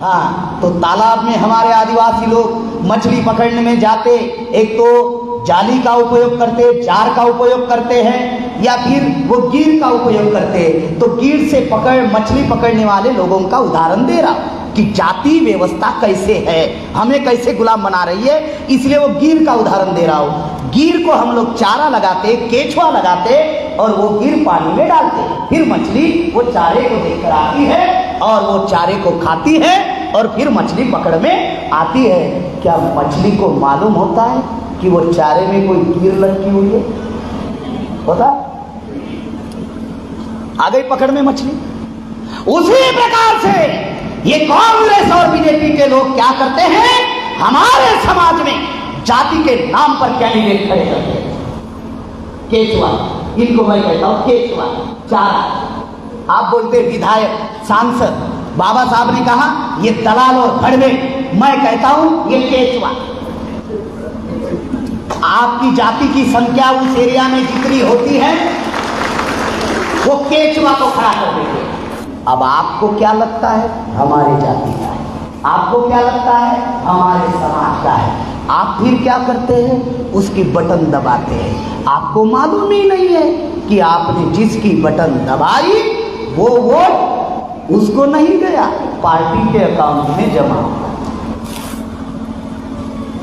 हाँ, तो तालाब में हमारे आदिवासी लोग मछली पकड़ने में जाते, एक तो जाली का उपयोग करते, जार का उपयोग करते हैं, या फिर वो गिर का उपयोग करते। तो गिर से मछली पकड़ने वाले लोगों का उदाहरण दे रहा कि जाति व्यवस्था कैसे है, हमें कैसे गुलाम बना रही है, इसलिए वो गिर का उदाहरण दे रहा हूँ। गिर को हम लोग चारा लगाते, केचुआ लगाते और वो गिर पानी में डालते, फिर मछली वो चारे को देखकर आती है और वो चारे को खाती है और फिर मछली पकड़ में आती है। क्या मछली को मालूम होता है कि वो चारे में कोई गिर लटकी हुई है? होता आ गई पकड़ में मछली। उसी प्रकार से ये कांग्रेस और बीजेपी के लोग क्या करते हैं, हमारे समाज में जाति के नाम पर कैंडिडेट खड़े करते हैं। केचुआ, इनको मैं कहता हूं केचुआ, चारा। आप बोलते विधायक, सांसद, बाबा साहब ने कहा ये दलाल और भड़वे, मैं कहता हूं ये केचुआ। आपकी जाति की संख्या उस एरिया में जितनी होती है वो केचुआ को खड़ा कर देते। अब आपको क्या लगता है हमारे जाति का है, आपको क्या लगता है हमारे समाज का है, आप फिर क्या करते हैं, उसकी बटन दबाते हैं। आपको मालूम ही नहीं है कि आपने जिसकी बटन दबाई वो वोट उसको नहीं गया, पार्टी के अकाउंट में जमा हुआ।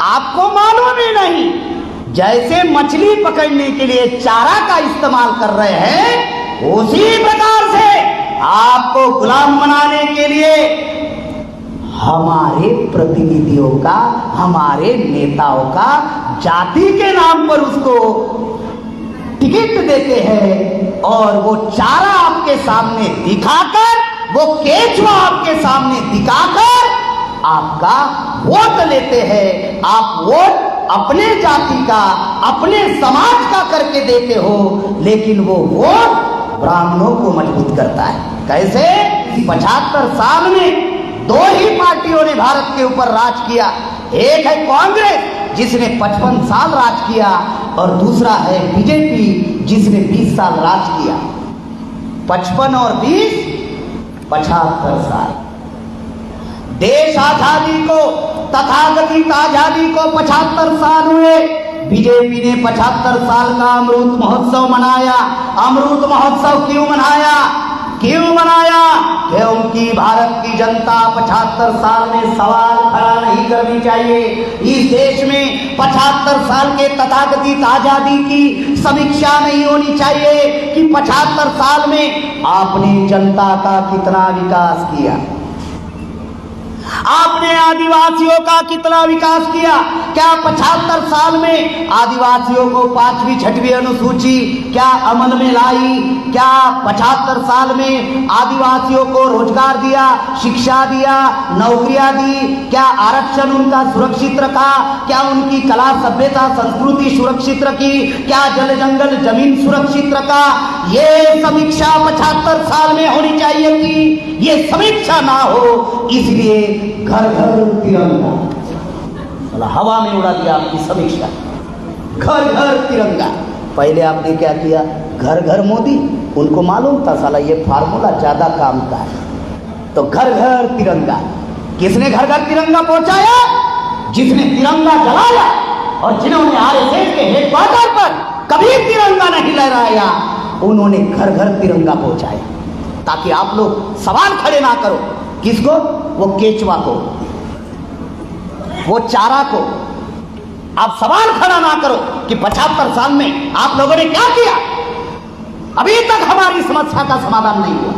आपको मालूम ही नहीं, जैसे मछली पकड़ने के लिए चारा का इस्तेमाल कर रहे हैं, उसी प्रकार से आपको गुलाम बनाने के लिए हमारे प्रतिनिधियों का, हमारे नेताओं का जाति के नाम पर उसको टिकट देते हैं और वो चारा आपके सामने दिखाकर, वो केचुआ आपके सामने दिखाकर आपका वोट लेते हैं। आप वोट अपने जाति का, अपने समाज का करके देते हो, लेकिन वो वोट ब्राह्मणों को मजबूत करता है। कैसे? 75 साल में दो ही पार्टियों ने भारत के ऊपर राज किया। एक है कांग्रेस जिसने 55 साल राज किया और दूसरा है बीजेपी जिसने 20 साल राज किया। 55 और 20, 75 साल। देश आजादी को, तथाकथित आजादी को 75 साल हुए। बीजेपी ने 75 साल का अमृत महोत्सव मनाया। अमृत महोत्सव क्यों मनाया? क्यों मनाया? क्योंकि भारत की जनता 75 साल में सवाल खड़ा नहीं करनी चाहिए। इस देश में 75 साल के तथाकथित आजादी की समीक्षा नहीं होनी चाहिए कि 75 साल में आपने जनता का कितना विकास किया, आपने आदिवासियों का कितना विकास किया। क्या 75 साल में आदिवासियों को 5वीं 6वीं अनुसूची क्या अमल में लाई? क्या 75 साल में आदिवासियों को रोजगार दिया, शिक्षा दिया, नौकरियां दी? क्या आरक्षण उनका सुरक्षित रखा? क्या उनकी कला, सभ्यता, संस्कृति सुरक्षित रखी? क्या जल जंगल जमीन सुरक्षित रखा? ये समीक्षा 75 साल में होनी चाहिए थी। ये समीक्षा ना हो, इसलिए घर घर तिरंगा, हवा में उड़ा दिया आपकी समीक्षा। घर घर तिरंगा। पहले आपने क्या किया? घर घर मोदी। उनको मालूम था साला ये फार्मूला ज्यादा काम का है, तो घर घर तिरंगा। किसने घर घर तिरंगा पहुंचाया? जिसने तिरंगा जलाया और जिन्होंने आरएसएस के हेडक्वार्टर पर कभी तिरंगा नहीं लहराया, उन्होंने घर घर तिरंगा पहुंचाया, ताकि आप लोग सवाल खड़े ना करो। किसको? वो केचुआ को, वो चारा को। आप सवाल खड़ा ना करो कि 75 साल में आप लोगों ने क्या किया। अभी तक हमारी समस्या का समाधान नहीं हुआ।